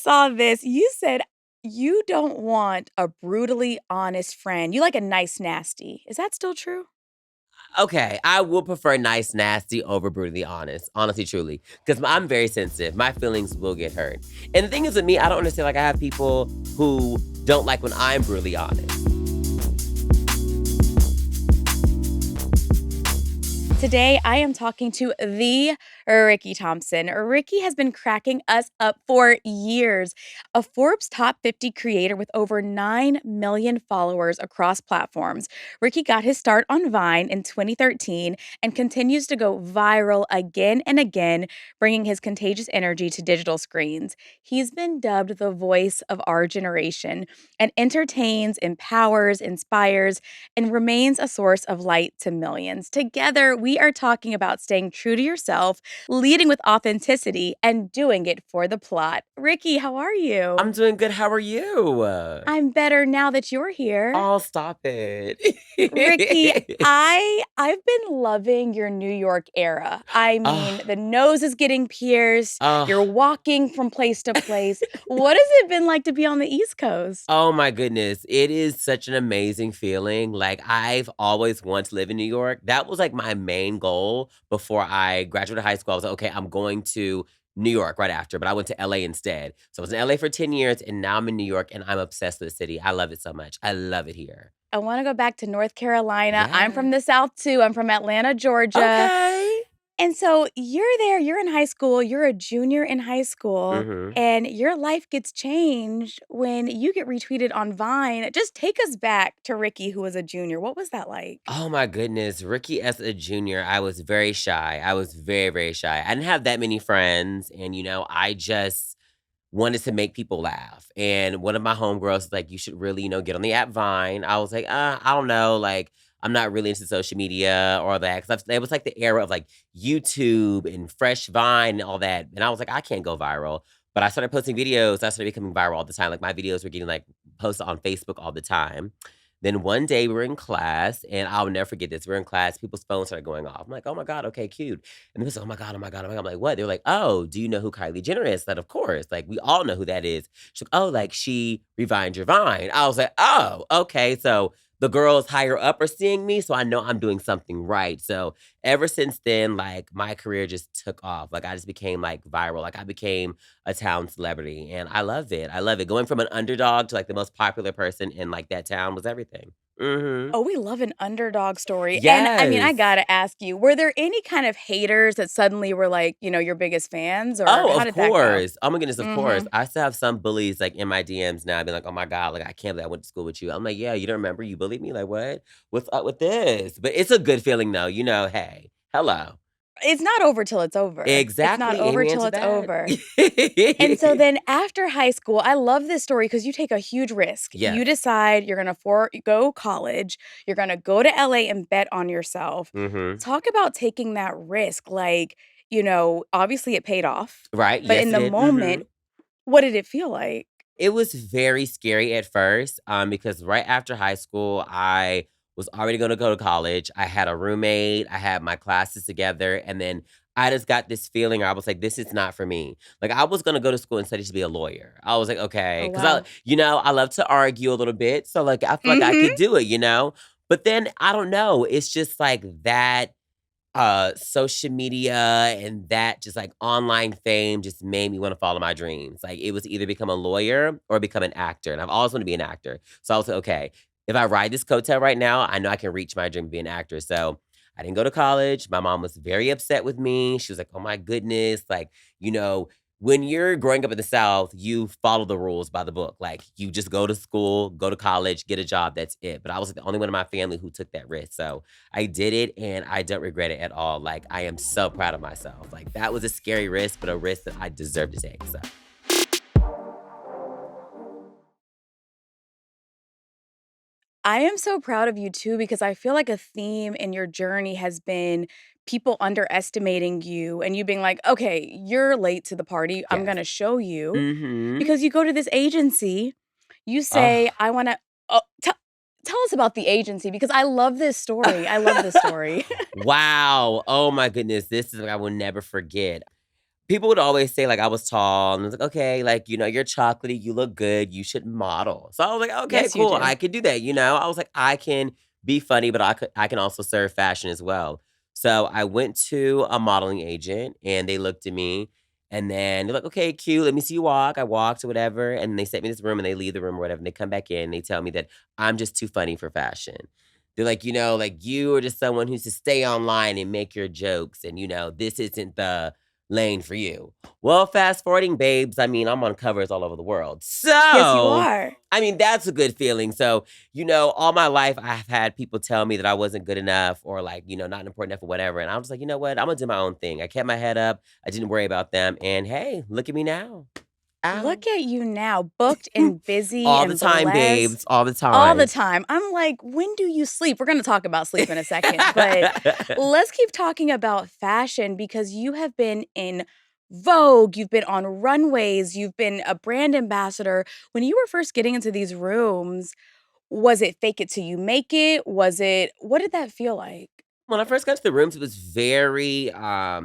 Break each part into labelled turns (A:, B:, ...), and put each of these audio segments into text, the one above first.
A: saw this. You said you don't want a brutally honest friend. You like a nice nasty. Is that still true?
B: Okay, I will prefer nice, nasty over brutally honest, honestly, truly. Because I'm very sensitive. My feelings will get hurt. And the thing is with me, I don't understand. Like, I have people who don't like when I'm brutally honest.
A: Today, I am talking to the Rickey Thompson. Rickey has been cracking us up for years. A Forbes top 50 creator with over 9 million followers across platforms. Rickey got his start on Vine in 2013 and continues to go viral again and again, bringing his contagious energy to digital screens. He's been dubbed the voice of our generation and entertains, empowers, inspires, and remains a source of light to millions. Together, we are talking about staying true to yourself, leading with authenticity, and doing it for the plot. Rickey, how are
B: I'm
A: you?
B: doing good. How are you?
A: I'm better now that you're here.
B: Oh, stop it.
A: Rickey, I've been loving your New York era. I mean,
B: oh,
A: the nose is getting pierced, you're
B: oh.
A: walking from place to place. What has it been like to be on the East Coast?
B: Oh my goodness. It is such an amazing feeling. Like, I've always wanted to live in New York. That was like my main goal before I graduated high school. I was like, okay, I'm going to New York right after, but I went to LA instead. So I was in LA for 10 years and now I'm in New York and I'm obsessed with the city. I love it so much. I love it here.
A: I wanna go back to North Carolina. I'm
B: Yeah.
A: from the South too. I'm from Atlanta, Georgia.
B: Okay.
A: And so you're there, you're in high school, you're a junior in high school,
B: hmm
A: and your life gets changed when you get retweeted on Vine. Just take us back to Rickey, who was a junior. What was that like?
B: Oh my goodness. Ricky as a junior, I was very shy. I was very, very shy. I didn't have that many friends. And, I just wanted to make people laugh. And one of my homegirls was like, you should really, get on the app Vine. I was like, I don't know. Like, I'm not really into social media or that. Cause it was like the era of like YouTube and Fresh Vine and all that. And I was like, I can't go viral. But I started posting videos. I started becoming viral all the time. Like my videos were getting like posted on Facebook all the time. Then one day we were in class, and I'll never forget this. We're in class, people's phones started going off. I'm like, oh my God, okay, cute. And they was like, oh my God, oh my God, oh my God. I'm like, what? They're like, oh, do you know who Kylie Jenner is? That, of course. Like, we all know who that is. She's like, oh, like she revined your Vine. I was like, oh, okay. So the girls higher up are seeing me, so I know I'm doing something right. So ever since then, like my career just took off. Like I just became like viral. Like I became a town celebrity, and I love it. I love it. Going from an underdog to like the most popular person in like that town was everything.
A: Oh, we love an underdog story. And I mean, I
B: Yes.
A: gotta ask you, were there any kind of haters that suddenly were like, your biggest fans, or
B: Oh,
A: how
B: of
A: did that go?
B: course. Oh my goodness, of course.
A: Mhm.
B: I still have some bullies like in my DMs now. I've been like, oh my God, like I can't believe I went to school with you. I'm like, yeah, you don't remember you bullied me? Like, what? What's up with this? But it's a good feeling though, hey, hello.
A: It's not over till it's over. It's not
B: Exactly.
A: over
B: Amen
A: till
B: to
A: it's
B: that.
A: over. And so then after high school, I love this story because you take a huge risk. You
B: yes.
A: decide you're gonna go college, you're gonna go to LA and bet on yourself.
B: Mm-hmm.
A: Talk about taking that risk. Like, obviously it paid off,
B: Right.
A: but
B: Yes,
A: in
B: it
A: the
B: did. Mm-hmm.
A: moment, what did it feel like?
B: It was very scary at first, because right after high school, I was already gonna go to college. I had a roommate, I had my classes together, and then I just got this feeling. I was like, "This is not for me." Like, I was gonna go to school and study to be a lawyer. I was like, "Okay,"
A: Oh,
B: because
A: wow.
B: I love to argue a little bit, so like, I feel like I
A: Mhm.
B: could do it. But then I don't know. It's just like that social media and that just like online fame just made me want to follow my dreams. Like it was either become a lawyer or become an actor. And I've always wanted to be an actor. So I was like, okay, if I ride this coattail right now, I know I can reach my dream of being an actor. So I didn't go to college. My mom was very upset with me. She was like, oh my goodness. Like, you know, when you're growing up in the South, you follow the rules by the book. Like you just go to school, go to college, get a job. That's it. But I was like, the only one in my family who took that risk. So I did it and I don't regret it at all. Like I am so proud of myself. Like that was a scary risk, but a risk that I deserve to take. So
A: I am so proud of you too because I feel like a theme in your journey has been people underestimating you and you being like, "Okay, you're late to the party. I'm
B: yes.
A: gonna show you."
B: Mm-hmm.
A: Because you go to this agency, you say,
B: Oh.
A: "I wanna." Oh, tell us about the agency because I love this story. I love this story.
B: wow. Oh my goodness. This is what I will never forget. People would always say, like, I was tall, and I was like, "Okay, like, you're chocolatey, you look good, you should model." So I was like, "Okay,
A: Yes, you
B: cool,
A: do.
B: I could do that," you know? I was like, "I can be funny, but I can also serve fashion as well." So I went to a modeling agent, and they looked at me, and then they're like, "Okay, cute, let me see you walk." I walked or whatever, and they sent me in this room, and they leave the room or whatever, and they come back in, and they tell me that I'm just too funny for fashion. They're like, like, "You are just someone who's to stay online and make your jokes, and, this isn't the lane for you." Well, fast forwarding, babes, I mean, I'm on covers all over the world.
A: Yes, you
B: So,
A: are.
B: I mean, that's a good feeling. So, all my life I've had people tell me that I wasn't good enough or like, not important enough or whatever. And I was like, you know what? I'm gonna do my own thing. I kept my head up. I didn't worry about them. And hey, look at me now. Ow.
A: Look at you now, booked and busy
B: All the
A: and
B: time,
A: blessed
B: babes. All the
A: all the
B: time.
A: time. I'm like, "When do you sleep?" We're gonna talk about sleep in a second, but let's keep talking about fashion because you have been in Vogue, you've been on runways, you've been a brand ambassador. When you were first getting into these rooms, was it fake it till you make it? What did that feel like?
B: When I first got to the rooms, it was very,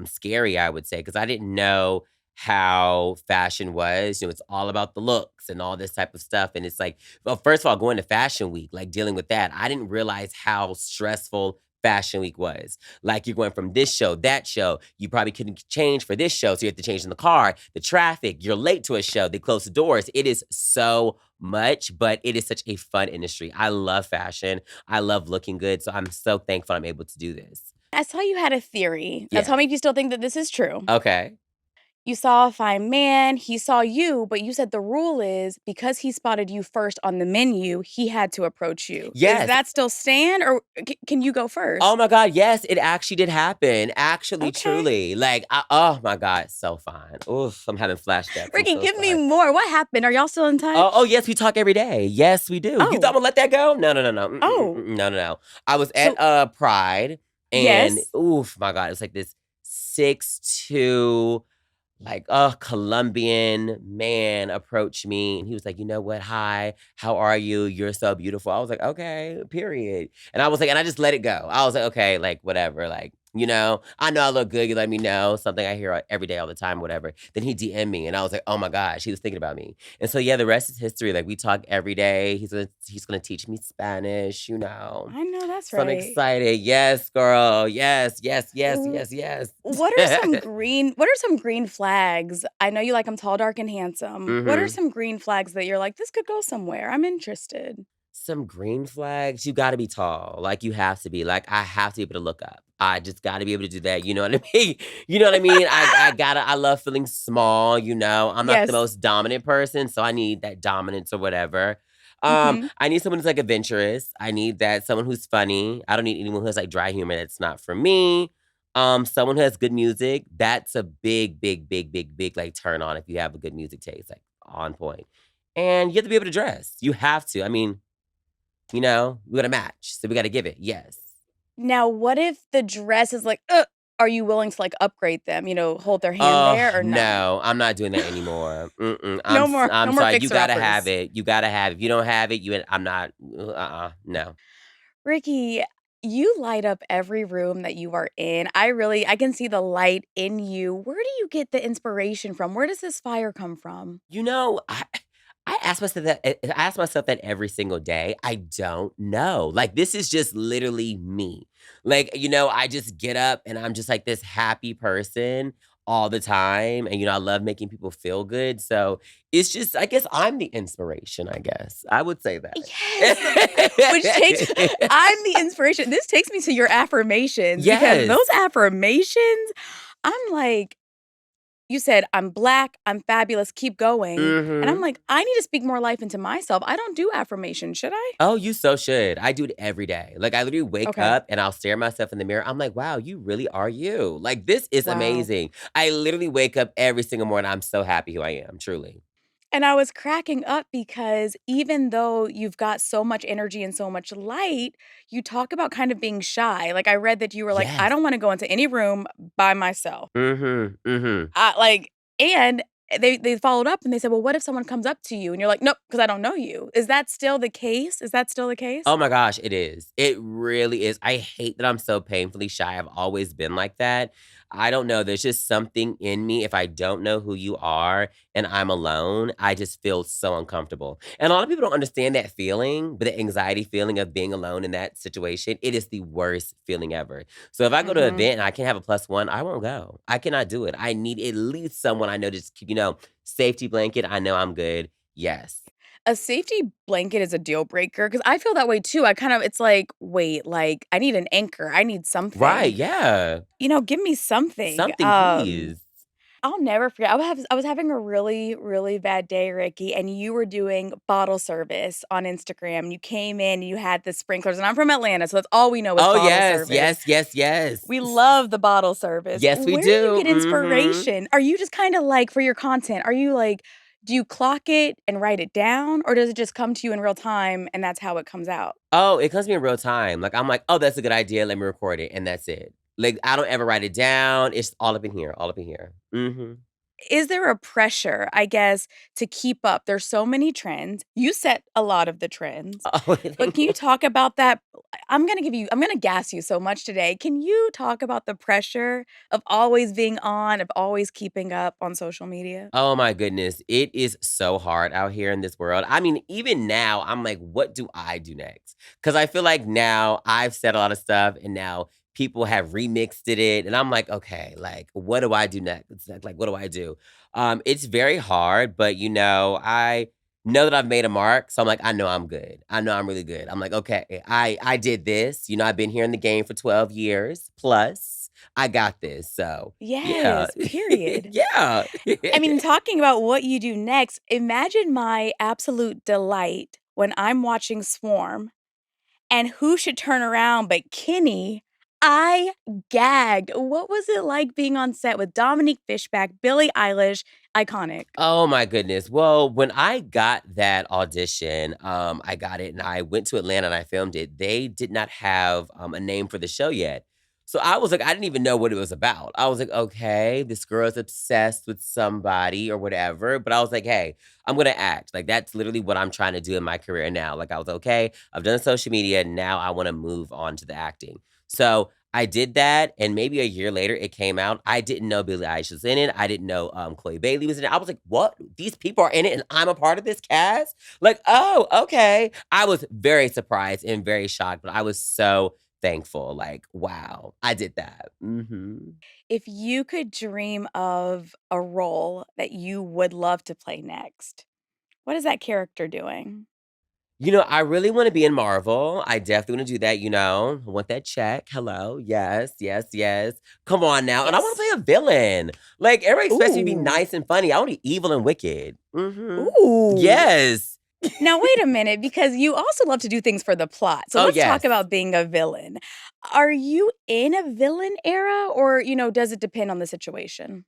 B: scary, I would say, because I didn't know how fashion was. It's all about the looks and all this type of stuff, and it's like well, first of all, going to Fashion Week, like, dealing with that, I didn't realize how stressful Fashion Week was. Like, you're going from this show, that show, you probably couldn't change for this show, so you have to change in the car, the traffic, you're late to a show, they close the doors. It is so much, but it is such a fun industry. I love fashion. I love looking good, so I'm so thankful I'm able to do this.
A: I saw you had a theory. Now
B: Yeah.
A: tell me if you still think that this is true.
B: Okay.
A: You saw a fine man, he saw you, but you said the rule is because he spotted you first on the menu, he had to approach you. Is
B: Yes.
A: that still stand or can you go
B: Oh
A: first?
B: my god, yes, it actually did happen. Actually,
A: Okay.
B: truly. Like, oh my god, so fine. Oof, I'm having flashbacks. I'm
A: Ricky,
B: so
A: give me
B: sorry.
A: more. What happened? Are y'all still in
B: Oh,
A: touch?
B: yes, we talk every day. Yes, we do. You thought
A: Oh.
B: Imma let that go? No, no, no, no.
A: Oh.
B: No, no, no. I was at,
A: So
B: Pride, and
A: yes.
B: oof, my god, it was like this 6'2" like, Colombian man approached me and he was like, "You know what? Hi, how are you? You're so beautiful." I was like, "Okay, period." And I was like and I just let it go. I was like, "Okay, like, whatever, like, I know I look good, you let me know, something I hear every day all the time, whatever." Then he DM'd me and I was like, "Oh my gosh, he was thinking about me." And so, yeah, the rest is history, like, we talk every day. He's gonna teach me Spanish, you know.
A: I know that's
B: So I'm
A: right.
B: excited. Yes, girl. Yes, yes, yes,
A: W
B: yes, yes.
A: what are some green flags? I know you like them tall, dark, and handsome. What are
B: Mhm.
A: some green flags that you're like, "This could go somewhere. I'm interested."
B: Some green flags, you gotta be tall, like, you have to be, like, I have to be able to look up. I just gotta be able to do that, you know what I mean? You know what I mean? I love feeling small, I'm not the
A: Yes.
B: most dominant person, so I need that dominance or whatever.
A: Mhm.
B: I need someone who's, like, adventurous, I need that someone who's funny, I don't need anyone who has, like, dry humor, that's not for me. Someone who has good music, that's a big, big, big, big, big, like, turn on if you have a good music taste, like, on point. And you have to be able to dress, you have to, I mean we gotta match, so we gotta give it, yes.
A: Now, what if the dress is like, "Ugh," are you willing to, like, upgrade them, hold their hand
B: Oh,
A: there or no?
B: no, I'm not doing that anymore. Mm-mm,
A: No
B: I'm
A: more
B: sorry, you
A: fixer
B: gotta have
A: uppers.
B: it, you gotta have it. If you don't have it, I'm not no.
A: Ricky, you light up every room that you are in. I can see the light in you. Where do you get the inspiration from? Where does this fire come from?
B: You know, I ask myself that every single day. I don't know. Like, this is just literally me. Like, I just get up and I'm just like this happy person all the time. And I love making people feel good. So it's just, I guess I'm the inspiration, I guess. I would say that.
A: Yes, which takes I'm the inspiration. This takes me to your affirmations because those
B: Yes.
A: affirmations, I'm like, you said, "I'm black, I'm fabulous, keep going." And I'm
B: Mhm.
A: like, I need to speak more life into myself. I don't do affirmations, should I?
B: Oh, you so should. I do it every day. Like, I literally wake
A: Okay.
B: up and I'll stare myself in the mirror. I'm like, wow, you really are you. Like, this is
A: Wow.
B: amazing. I literally wake up every single morning. I'm so happy who I am, truly.
A: And I was cracking up because even though you've got so much energy and so much light, you talk about kind of being shy. Like, I read that you were like, "I
B: Yes.
A: don't wanna go into any room by myself."
B: Mhm. Mhm.
A: Like and they followed up and they said, "Well, what if someone comes up to you?" And you're like, "Nope, because I don't know you." Is that still the case? Is that still the case?
B: Oh my gosh, it is. It really is. I hate that I'm so painfully shy. I've always been like that. I don't know, there's just something in me if I don't know who you are and I'm alone, I just feel so uncomfortable. And a lot of people don't understand that feeling, but the anxiety feeling of being alone in that situation, it is the worst feeling ever. So if I go to an
A: Mhm.
B: event and I can't have a plus one, I won't go. I cannot do it. I need at least someone I know just, safety blanket. I know I'm good. Yes.
A: A safety blanket is a deal breaker because I feel that way too. It's like, wait, like, I need an anchor. I need
B: Right.
A: something.
B: Yeah.
A: Give me something.
B: Something, please.
A: I'll never forget. I was having a really, really bad day, Ricky, and you were doing bottle service on Instagram. You came in, you had the sprinklers, and I'm from Atlanta, so that's all we know is
B: Oh,
A: bottle
B: yes.
A: service.
B: Yes. Yes. Yes.
A: We love the bottle service.
B: Yes, we
A: Where do you
B: do.
A: get
B: Mhm.
A: inspiration? Are you just kinda like for your content, are you like do you clock it and write it down, or does it just come to you in real time and that's how it comes out?
B: Oh, it comes to me in real time. Like, I'm like, "Oh, that's a good idea. Let me record it," and that's it. Like, I don't ever write it down. It's all up in here, all up in here. Mhm.
A: Is there a pressure, I guess, to keep up? There's so many trends. You set a lot of the trends,
B: Oh,
A: but
B: thank
A: can you
B: you.
A: talk about that? I'm gonna gas you so much today. Can you talk about the pressure of always being on, of always keeping up on social media?
B: Oh my goodness. It is so hard out here in this world. I mean, even now, I'm like, what do I do next? Because I feel like now I've said a lot of stuff and now people have remixed it. And I'm like, okay, like, what do I do next? It's like, what do I do? It's very hard, but I know that I've made a mark. So I'm like, I know I'm good. I know I'm really good. I'm like, okay, I did this. I've been here in the game for 12 years plus. I got this. So yeah.
A: Yes, period.
B: Yeah.
A: I mean, talking about what you do next, imagine my absolute delight when I'm watching Swarm. And who should turn around but Kenny? I gagged. What was it like being on set with Dominique Fishback, Billie Eilish? Iconic.
B: Oh my goodness. Well, when I got that audition, I got it and I went to Atlanta and I filmed it. They did not have a name for the show yet. So I was like, I didn't even know what it was about. I was like, okay, this girl is obsessed with somebody or whatever. But I was like, hey, I'm gonna act. Like that's literally what I'm trying to do in my career now. Like I was okay, I've done social media, now I want to move on to the acting. So I did that, and maybe a year later, it came out. I didn't know Billie Eilish was in it. I didn't know Chloe Bailey was in it. I was like, "What? These people are in it, and I'm a part of this cast?" Like, oh, okay. I was very surprised and very shocked, but I was so thankful. Like, wow, I did that.
A: If you could dream of a role that you would love to play next, what is that character doing?
B: I really wanna be in Marvel. I definitely wanna do that, I want that check. Hello. Yes, yes, yes. Come on now. And I wanna
A: Yes.
B: play a villain. Like, everybody expects me to be
A: Ooh.
B: nice and funny. I wanna be evil and wicked. Mhm.
A: Ooh.
B: Yes.
A: Now wait a minute, because you also love to do things for the plot. So
B: Oh,
A: let's talk
B: yes.
A: about being a villain. Are you in a villain era or, does it depend on the situation?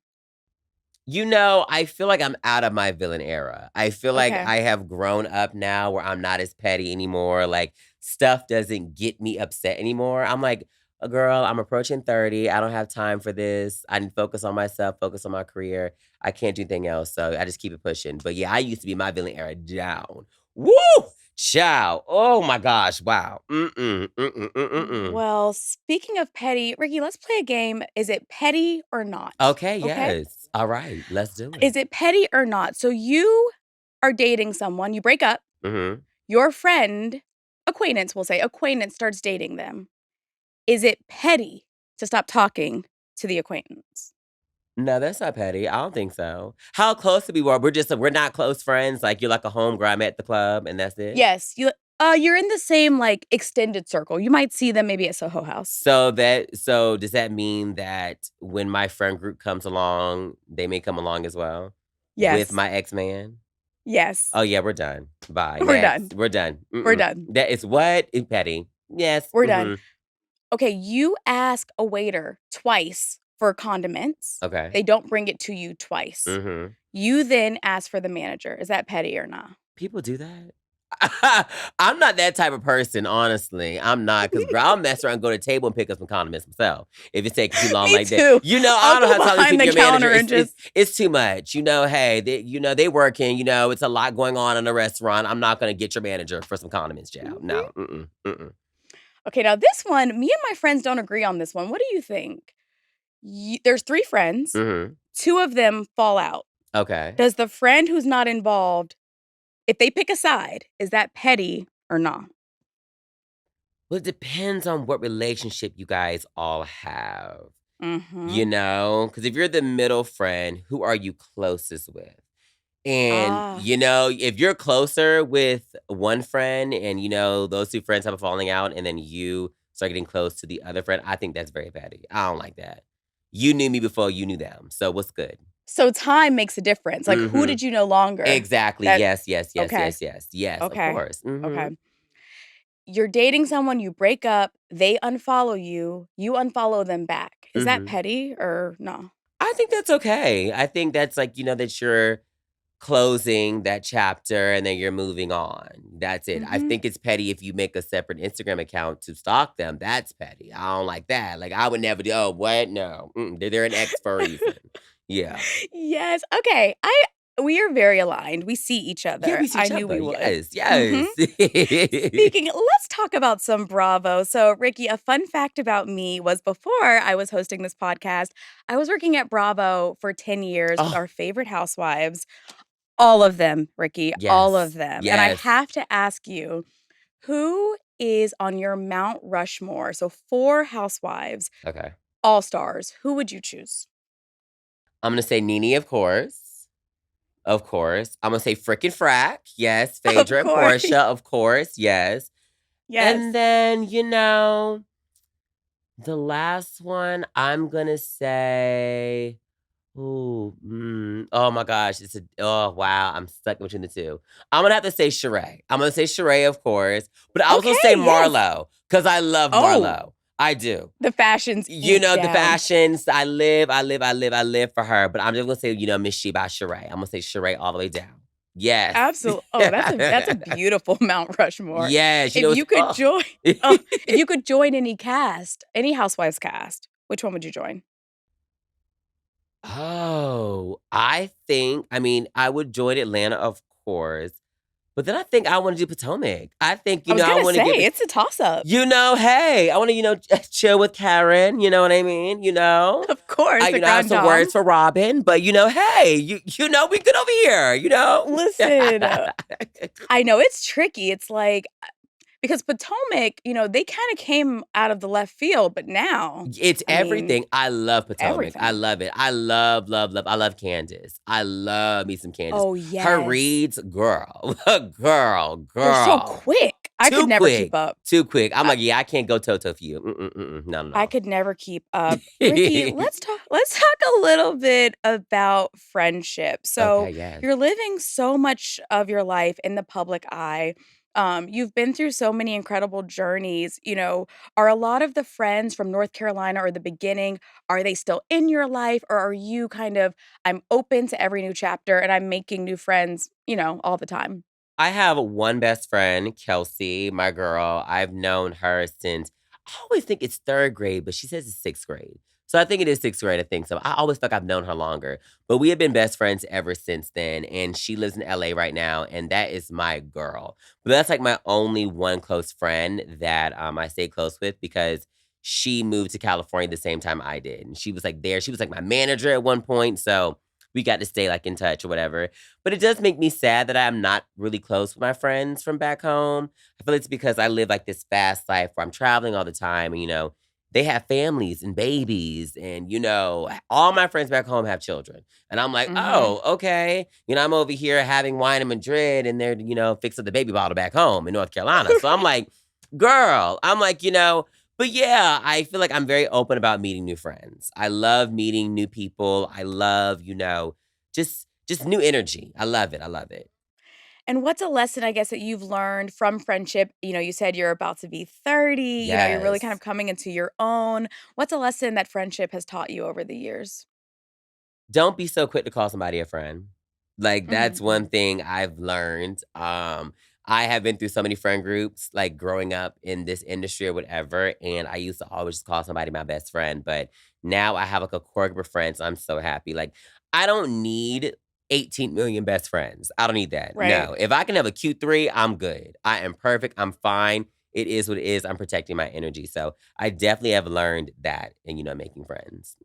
B: I feel like I'm out of my villain era. I feel like
A: Okay.
B: I have grown up now where I'm not as petty anymore. Like, stuff doesn't get me upset anymore. I'm like, girl, I'm approaching 30. I don't have time for this. I need to focus on myself, focus on my career. I can't do anything else. So I just keep it pushing. But yeah, I used to be my villain era down. Woo! Ciao. Oh my gosh. Wow. Mm-mm. Mm-mm. Mm-mm.
A: Well, speaking of petty, Ricky, let's play a game. Is it petty or not?
B: Okay,
A: Okay?
B: yes. All right. Let's do
A: Is
B: it.
A: it petty or not? So you are dating someone, you break up,
B: Mm-hmm.
A: your friend, acquaintance, we'll say, acquaintance starts dating them. Is it petty to stop talking to the acquaintance?
B: No, that's not petty. I don't think so. How close did we were? We're not close friends. Like you're like a homegirl I met at the club, and that's it.
A: Yes, you're in the same, like, extended circle. You might see them maybe at Soho House.
B: So does that mean that when my friend group comes along, they may come along as well with
A: Yes.
B: my ex man?
A: Yes.
B: Oh yeah, we're done. Bye.
A: We're done.
B: Next, we're done.
A: We're
B: Mm-mm.
A: done.
B: That is what is petty. Yes.
A: We're done.
B: Mm-hmm.
A: Okay, you ask a waiter twice for condiments.
B: Okay.
A: They don't bring it to you twice.
B: Mm-hmm.
A: You then ask for the manager. Is that petty or not?
B: People do that? I'm not that type of person, honestly. I'm not, because girl, I'll mess around and go to the table and pick up some condiments myself if it's taking too long
A: Me
B: like that.
A: too.
B: I
A: I'll
B: don't
A: go
B: have time to
A: behind
B: speak to
A: the
B: your manager.
A: counter and just
B: It's too much. Hey, they working, it's a lot going on in a restaurant. I'm not gonna get your manager for some condiments, child.
A: Mhm.
B: No. Mm-mm. Mm-mm.
A: Okay, now this one, me and my friends don't agree on this one. What do you think? There's 3 friends,
B: Mhm.
A: 2 of them fall out.
B: Okay.
A: Does the friend who's not involved, if they pick a side, is that petty or not?
B: Well, it depends on what relationship you guys all have, you
A: Mhm.
B: know? Because if you're the middle friend, who are you closest with? And,
A: Ah.
B: you know, if you're closer with one friend and, you know, those 2 friends have a falling out and then you start getting close to the other friend, I think that's very petty. I don't like that. You knew me before you knew them, so what's good?
A: So time makes a difference. Like, who
B: Mhm.
A: did you know longer?
B: Exactly.
A: That
B: Yes, yes, yes,
A: okay,
B: yes, yes. Yes, of
A: okay,
B: course. Mhm.
A: okay. You're dating someone, you break up, they unfollow you, you unfollow them back. Is that
B: Mhm.
A: petty or no?
B: I think that's okay. I think that's like, you know, that you're closing that chapter and then you're moving on. That's it. I
A: Mhm.
B: think it's petty if you make a separate Instagram account to stalk them. That's petty. I don't like that. Like, I would never do, oh, what? No. They're an ex for a reason. Yeah.
A: Yes, okay. We are very aligned. We see each
B: Yeah,
A: other.
B: we see
A: I
B: each
A: knew
B: other.
A: we would.
B: Yes,
A: Mhm.
B: yes.
A: Speaking let's talk about some Bravo. So, Ricky, a fun fact about me was before I was hosting this podcast, I was working at Bravo for 10 years with
B: Oh,
A: our favorite housewives. All of them, Ricky, all of
B: yes.
A: them. And I
B: Yes.
A: have to ask you, who is on your Mount Rushmore? So 4 housewives,
B: Okay.
A: all stars. Who would you choose?
B: I'm going to say Nene, of course. Of course. I'm gonna say frickin' frack. Yes.
A: Of
B: Phaedra and
A: course.
B: Portia, of course. Yes. And
A: Yes.
B: then, you know, the last one, I'm gonna say, ooh, oh my gosh, oh wow, I'm stuck between the two. I'm gonna have to say Sheree. I'm gonna say Sheree, of course, but I was gonna
A: Okay,
B: say
A: yes.
B: Marlo because I love
A: Oh,
B: Marlo. I do.
A: the fashions
B: You
A: eat
B: know, the
A: down.
B: fashions, I live for her. But I'm just gonna say, you know, Miss She by Sheree. I'm gonna say Sheree all the way down. Yes.
A: Absolutely. Oh, that's a beautiful Mount Rushmore.
B: Yes, you
A: If
B: know, it's
A: you could join oh, if you could join any cast, any Housewives cast, which one would you join?
B: Oh, I mean, I would join Atlanta, of course, but then I think I wanna do Potomac. I think,
A: I
B: you
A: was
B: know, I
A: gonna
B: wanna
A: say,
B: give it
A: it's a toss-up.
B: you know, hey, I wanna, you know, chill with Karen, you know what I mean, you know?
A: Of course, the
B: I have
A: grand
B: some words
A: dame.
B: for Robin, but, you know, hey, you know, we good over here, you know?
A: Listen, I know it's tricky. It's like because Potomac, they kinda came out of the left field, but now,
B: It's
A: I mean,
B: everything. I love Potomac. I
A: everything.
B: love it. I love, love, love. I love Candace. I love me some Candace.
A: Oh,
B: Her
A: yes.
B: reads, girl, girl,
A: They're so
B: girl.
A: quick. I could
B: Too
A: never keep
B: quick.
A: up.
B: Too quick. I'm
A: I
B: like, yeah, I can't go toe to for you. No,
A: I
B: no,
A: could never keep up. Ricky,
B: no.
A: let's talk a little bit about friendship. So,
B: Okay, yes.
A: you're living so much of your life in the public eye. You've been through so many incredible journeys. Are a lot of the friends from North Carolina or the beginning, are they still in your life or are you kind of I'm open to every new chapter and I'm making new friends, all the time?
B: I have one best friend, Kelsey, my girl. I've known her since I always think it's 3rd grade, but she says it's 6th grade. So I think it is 6th grade, I think so. I always feel like I've known her longer. But we have been best friends ever since then. And she lives in LA right now, and that is my girl. But that's like my only one close friend that I stay close with because she moved to California the same time I did. And she was like there. She was like my manager at one point. So we got to stay like in touch or whatever. But it does make me sad that I'm not really close with my friends from back home. I feel it's because I live like this fast life where I'm traveling all the time and, you know, they have families and babies and, you know, all my friends back home have children. And I'm like,
A: Mhm.
B: "Oh, okay." You know, I'm over here having wine in Madrid and they're, you know, fixing the baby bottle back home in North Carolina. So I'm like, "Girl," I'm like, you know, but yeah, I feel like I'm very open about meeting new friends. I love meeting new people. I love, you know, just new energy. I love it. I love it.
A: And what's a lesson, I guess, that you've learned from friendship? You said you're about to be 30, you're really kind
B: Yes.
A: of coming into your own. What's a lesson that friendship has taught you over the years?
B: Don't be so quick to call somebody a friend. Like, that's one
A: Mhm.
B: thing I've learned. I have been through so many friend groups, like, growing up in this industry or whatever, and I used to always just call somebody my best friend, but now I have, like, a core group of friends, I'm so happy. Like, I don't need 18 million best friends. I don't need that.
A: Right.
B: No. If I can have a cute 3, I'm good. I am perfect. I'm fine. it is what it is. I'm protecting my energy. So I definitely have learned that and, making friends.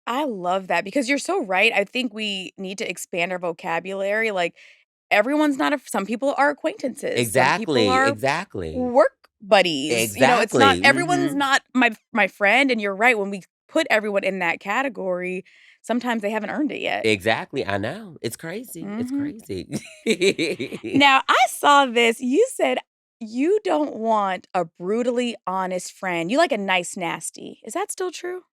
A: I love that because you're so right. I think we need to expand our vocabulary. Like, everyone's not a some people are acquaintances, some people
B: Exactly.
A: are
B: Exactly.
A: work buddies. It's not
B: Exactly.
A: everyone's not my friend, and you're right, when we put everyone in that category, sometimes they haven't earned it yet.
B: Exactly. I know. It's crazy. It's
A: Mhm.
B: crazy.
A: Now, I saw this, you said you don't want a brutally honest friend, you like a nice nasty. Is that still true?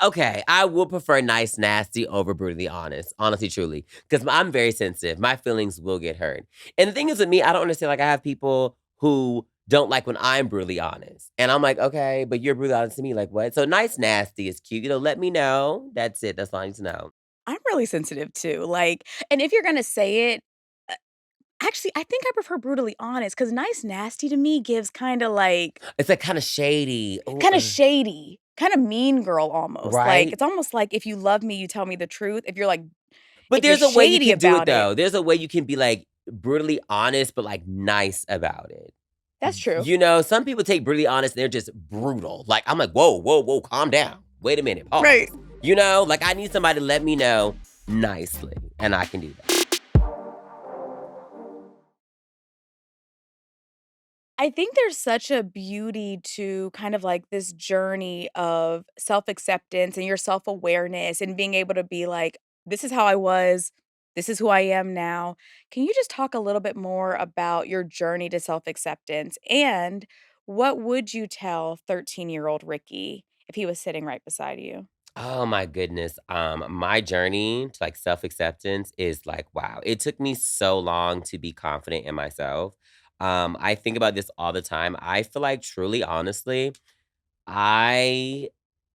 B: Okay, I will prefer nice, nasty over brutally honest, honestly, truly, because I'm very sensitive. My feelings will get hurt. And the thing is with me, I don't understand. Like, I have people who don't like when I'm brutally honest. And I'm like, okay, but you're brutally honest to me. Like, what? So, nice, nasty is cute. Let me know. That's it. That's all I need to know.
A: I'm really sensitive too, like and if you're gonna say it, uh, actually, I think I prefer brutally honest because nice nasty to me gives
B: It's like kind of shady. Oh,
A: kinda shady, kinda mean girl almost, like,
B: right?
A: it's almost like if you love me, you tell me the truth.
B: But
A: If you're
B: there's a way you
A: shady
B: can do it,
A: about it
B: though. There's a way you can be, like, brutally honest, but, like, nice about it.
A: that's true.
B: Some people take brutally honest, they're just brutal. Like, I'm like, "Whoa, whoa, whoa, calm down. Wait a minute,
A: Right.
B: pause." Like, I need somebody to let me know nicely, and I can do that.
A: I think there's such a beauty to kind of like this journey of self-acceptance and your self-awareness and being able to be like, "This is how I was. This is who I am now." Can you just talk a little bit more about your journey to self-acceptance? And what would you tell 13-year-old Ricky if he was sitting right beside you?
B: Oh my goodness. My journey to, like, self-acceptance is like, wow. It took me so long to be confident in myself. I think about this all the time. I feel like truly, honestly, I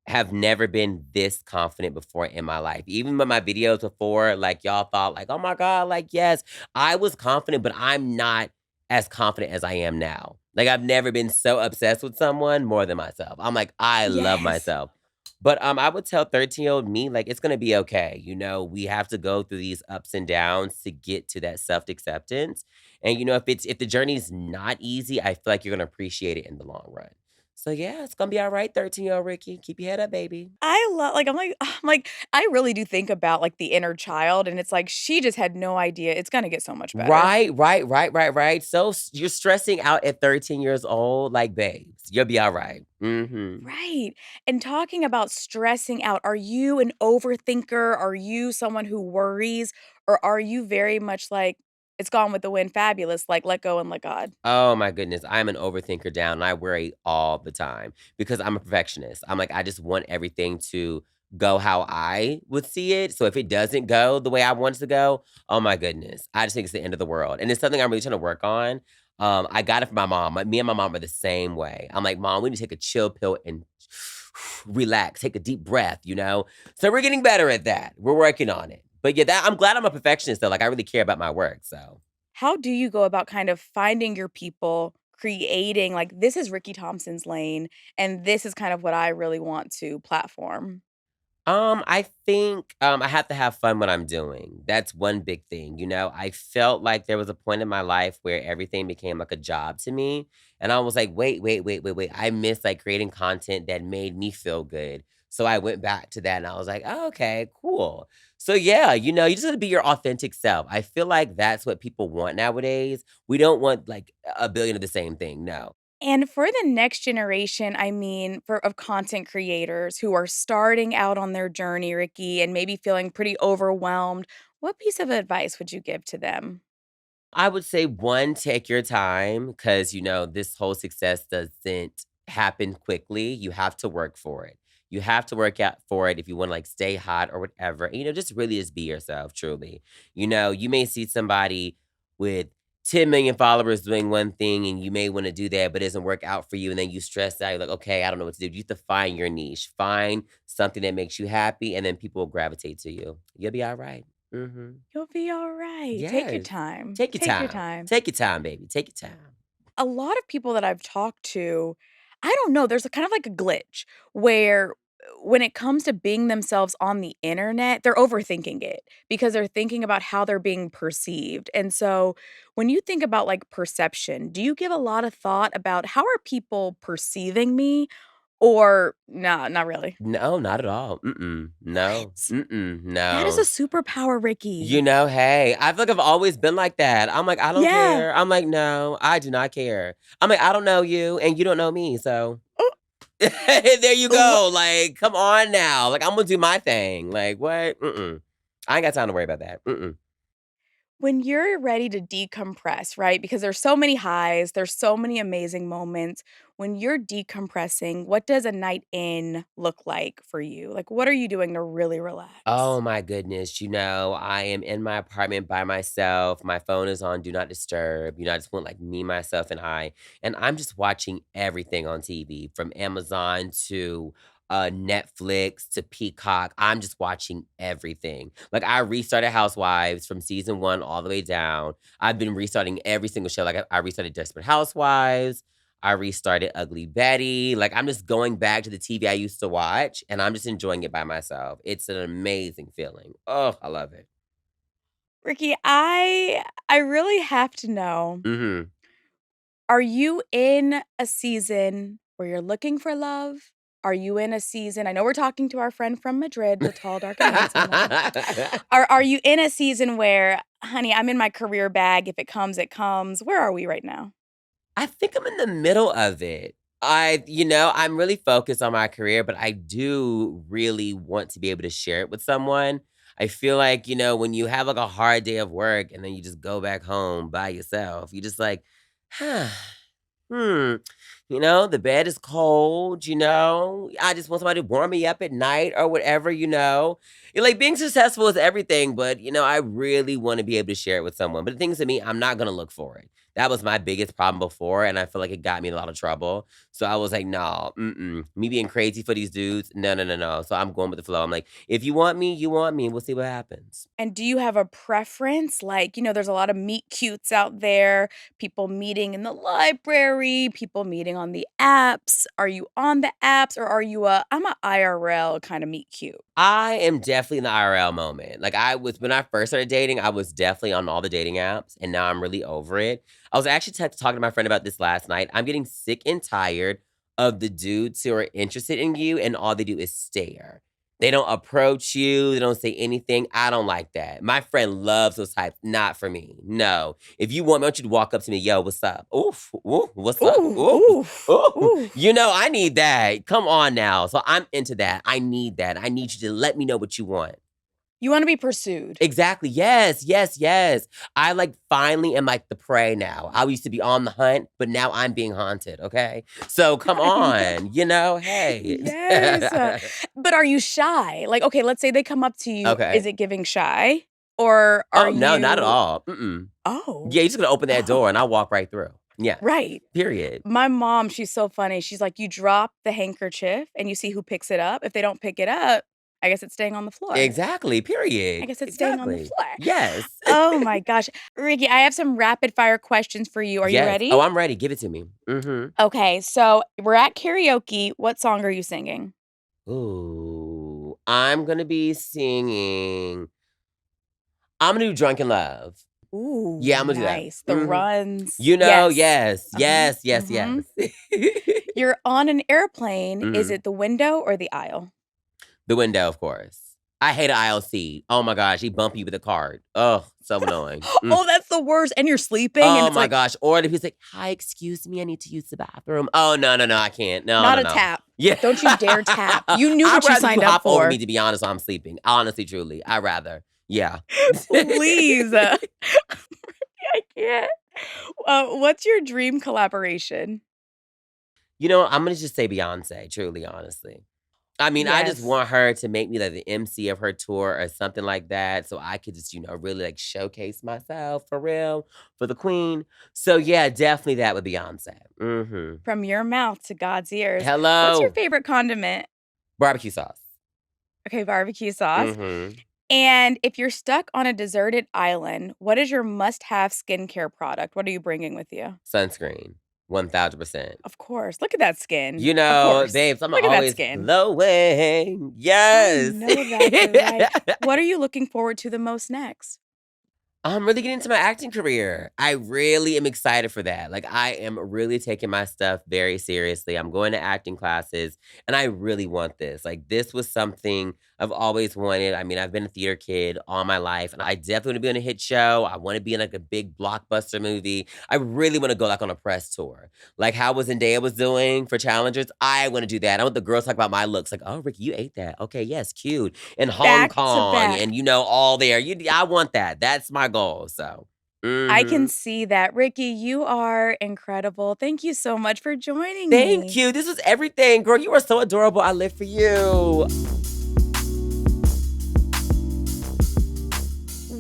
B: have never been this confident before in my life. Even with my videos before, like, y'all thought like, "Oh my god," like, yes, I was confident, but I'm not as confident as I am now. Like, I've never been so obsessed with someone more than myself. I'm like, I love
A: Yes.
B: myself. But, I would tell 13-year-old me, like, it's gonna be okay, we have to go through these ups and downs to get to that self-acceptance, and, if the journey's not easy, I feel like you're gonna appreciate it in the long run. So, yeah, it's gonna be alright, 13-year-old Ricky. Keep your head up, baby.
A: I love I'm like, I really do think about, like, the inner child, and it's like, she just had no idea. It's gonna get so much better.
B: Right, right, right, right, right. So, you're stressing out at 13 years old, like, babes, you'll be alright. Mhm.
A: Right, and talking about stressing out, are you an overthinker? Are you someone who worries? Or are you very much like, "It's gone with the wind, fabulous," like, let go and let God?
B: Oh my goodness, I'm an overthinker down, and I worry all the time because I'm a perfectionist. I'm like, I just want everything to go how I would see it. So if it doesn't go the way I want it to go, oh my goodness, I just think it's the end of the world. And it's something I'm really trying to work on. I got it from my mom. Me and my mom are the same way. I'm like, Mom, we need to take a chill pill and relax, take a deep breath. So we're getting better at that. We're working on it. But yeah, I'm glad I'm a perfectionist though. Like I really care about my work. So.
A: How do you go about kind of finding your people, creating, like, "This is Ricky Thompson's lane, and this is kind of what I really want to platform?"
B: I think, I have to have fun what I'm doing. That's one big thing. I felt like there was a point in my life where everything became like a job to me, and I was like, "Wait, wait, wait, wait, wait." I miss, like, creating content that made me feel good. So I went back to that, and I was like, "Oh, okay, cool." So, yeah, you just gotta be your authentic self. I feel like that's what people want nowadays. We don't want, like, a billion of the same thing, no.
A: And for the next generation, I mean, for of content creators who are starting out on their journey, Ricky, and maybe feeling pretty overwhelmed, what piece of advice would you give to them?
B: I would say, 1, take your time because, this whole success doesn't happen quickly. You have to work for it. You have to work out for it if you wanna, like, stay hot or whatever. And, just really just be yourself, truly. You may see somebody with 10 million followers doing one thing, and you may wanna do that, but it doesn't work out for you, and then you stress out. You're like, "Okay, I don't know what to do." You have to find your niche. Find something that makes you happy, and then people will gravitate to you. You'll be alright. Mhm.
A: You'll be alright. Take your
B: Yes.
A: time.
B: Take your
A: Take your
B: time.
A: time.
B: Take your time, baby. Take your time.
A: A lot of people that I've talked to, I don't know, there's a kind of like a glitch where when it comes to being themselves on the internet, they're overthinking it because they're thinking about how they're being perceived. And so when you think about like perception, do you give a lot of thought about how are people perceiving me or nah, not really?
B: No, not at all. No.
A: What? That is a
B: No.
A: superpower,
B: You
A: Ricky.
B: know, hey, I feel like I've always been like that. I'm like, "I don't
A: Yeah.
B: care." I'm like, "No, I do not care." I'm like, "I don't know you, and you don't know me, so"
A: Oh,
B: there you
A: what
B: go, like, come on now, like, Imma do my thing, like, what? Mm-mm. I ain't got time to worry about that, mm-mm.
A: when you're ready to decompress, right? Because there's so many highs, there's so many amazing moments. When you're decompressing, what does a night in look like for you? Like, what are you doing to really relax?
B: Oh my goodness, I am in my apartment by myself, my phone is on do not disturb, I just want, like, me, myself, and I, and I'm just watching everything on TV from Amazon to, Netflix to Peacock, I'm just watching everything. Like, I restarted Housewives from season 1 all the way down. I've been restarting every single show, like, I restarted Desperate Housewives, I restarted Ugly Betty. Like, I'm just going back to the TV I used to watch, and I'm just enjoying it by myself. It's an amazing feeling. Oh, I love it.
A: Ricky, I really have to know,
B: Mhm.
A: are you in a season where you're looking for love? Are you in a season I know we're talking to our friend from Madrid, the tall, dark, and handsome one. Are you in a season where, "Honey, I'm in my career bag, if it comes, it comes." Where are we right now?
B: I think I'm in the middle of it. I'm really focused on my career, but I do really want to be able to share it with someone. I feel like, when you have like a hard day of work and then you just go back home by yourself, you just like, huh. Hmm. The bed is cold. I just want somebody to warm me up at night or whatever. Like being successful is everything, but I really want to be able to share it with someone. But the thing is to me, I'm not gonna look for it. That was my biggest problem before, and I feel like it got me in a lot of trouble. So I was like, no, me being crazy for these dudes, no, no, no, no. So I'm going with the flow. I'm like, if you want me, you want me. We'll see what happens.
A: And do you have a preference? Like, there's a lot of meet cutes out there, people meeting in the library, people meeting on the apps. Are you on the apps or are you I'm a IRL kinda meet cute?
B: I am definitely in the IRL moment. Like I was when I first started dating, I was definitely on all the dating apps, and now I'm really over it. I was actually talking to my friend about this last night. I'm getting sick and tired of the dudes who are interested in you, and all they do is stare. They don't approach you. They don't say anything. I don't like that. My friend loves those types. Not for me. No. If you want me, I want you to walk up to me. Yo, what's up? Oof. Ooh, what's up?
A: Ooh,
B: Ooh.
A: ooh,
B: Ooh,
A: ooh.
B: I need that. Come on now. So I'm into that. I need that. I need you to let me know what you want.
A: You wanna be pursued.
B: Exactly. Yes, yes, yes. I like finally am like the prey now. I used to be on the hunt, but now I'm being haunted. Okay. So come
A: I know.
B: on, hey.
A: Yes, but are you shy? Like, okay, let's say they come up to you, is
B: Okay.
A: it giving shy? Or are
B: Oh no, not at
A: you
B: all. Mm-mm.
A: Oh.
B: Yeah, you're just gonna open that
A: Oh,
B: door and I'll walk right through. Yeah.
A: right.
B: Period.
A: My mom, she's so funny. She's like, "You drop the handkerchief and you see who picks it up. If they don't pick it up, I guess it's staying on the floor.
B: Exactly.
A: I
B: Period.
A: guess it's staying on the
B: Exactly.
A: floor."
B: Yes.
A: Oh my gosh. Ricky, I have some rapid fire questions for you. Are you
B: Yes.
A: ready?
B: Oh, I'm ready. Give it to me. Mm-hmm.
A: Okay, so we're at karaoke. What song are you singing?
B: Ooh, I'm gonna be singing I'm gonna do Drunken Love.
A: Ooh,
B: Yeah, Imma do that.
A: nice. The
B: Mhm.
A: runs. Yes.
B: Yes,
A: Uh-huh.
B: yes, yes, yes.
A: Mhm. You're on an airplane. Is
B: Mhm.
A: it the window or the aisle?
B: The window, of course. I hate a aisle seat. Oh my gosh, he bump you with a card. Oh, so annoying.
A: Oh, that's the worst. And you're sleeping and
B: Oh
A: it's
B: my
A: like,
B: gosh. Or if he's like, "Hi, excuse me, I need to use the bathroom." Oh, no, no, no, I can't. No,
A: not
B: no,
A: a
B: no.
A: tap.
B: Yeah.
A: Don't you dare tap. You knew
B: I'd
A: what you
B: rather you
A: signed up
B: hop over me,
A: for.
B: to be honest, while I'm sleeping. Honestly, truly, I'd rather. Yeah.
A: Please. I can't. What's your dream collaboration?
B: I'm gonna just say Beyonce, truly, honestly. I mean, I just
A: Yes.
B: want her to make me like the MC of her tour or something like that, so I could just, really like showcase myself for real for the queen. So yeah, definitely that with Beyonce. Mhm.
A: From your mouth to God's ears. What's your
B: Hello,
A: favorite condiment?
B: barbecue sauce.
A: Okay, barbecue sauce.
B: Mhm.
A: And if you're stuck on a deserted island, what is your must-have skincare product? What are you bringing with you?
B: Sunscreen. 1000%.
A: Of course. Look at that skin.
B: You
A: Of
B: know,
A: course.
B: babes, I'm
A: Look at that
B: always
A: skin.
B: glowing.
A: I
B: Yes.
A: know that's right. What are you looking forward to the most next?
B: I'm really getting into my acting career. I really am excited for that. Like, I am really taking my stuff very seriously. I'm going to acting classes, and I really want this. Like, this was something I've always wanted. I mean, I've been a theater kid all my life, and I definitely want to be on a hit show. I want to be in like a big blockbuster movie. I really want to go like on a press tour, like how was Zendaya was doing for Challengers. I want to do that. I want the girls to talk about my looks. Like, oh, Ricky, you ate that. Okay, yes, cute. In Hong
A: Back to
B: Kong,
A: back.
B: and all there. I want that. That's my goal. So,
A: I can
B: mhm.
A: see that. Ricky, you are incredible. Thank you so much for joining
B: Thank
A: me.
B: you. This was everything, girl. You are so adorable. I live for you.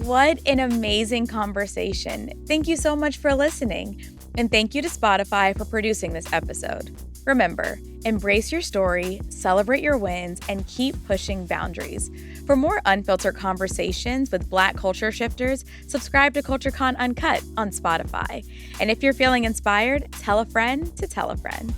A: What an amazing conversation. Thank you so much for listening. And thank you to Spotify for producing this episode. Remember, embrace your story, celebrate your wins, and keep pushing boundaries. For more unfiltered conversations with Black culture shifters, subscribe to CultureCon Uncut on Spotify. And if you're feeling inspired, tell a friend to tell a friend.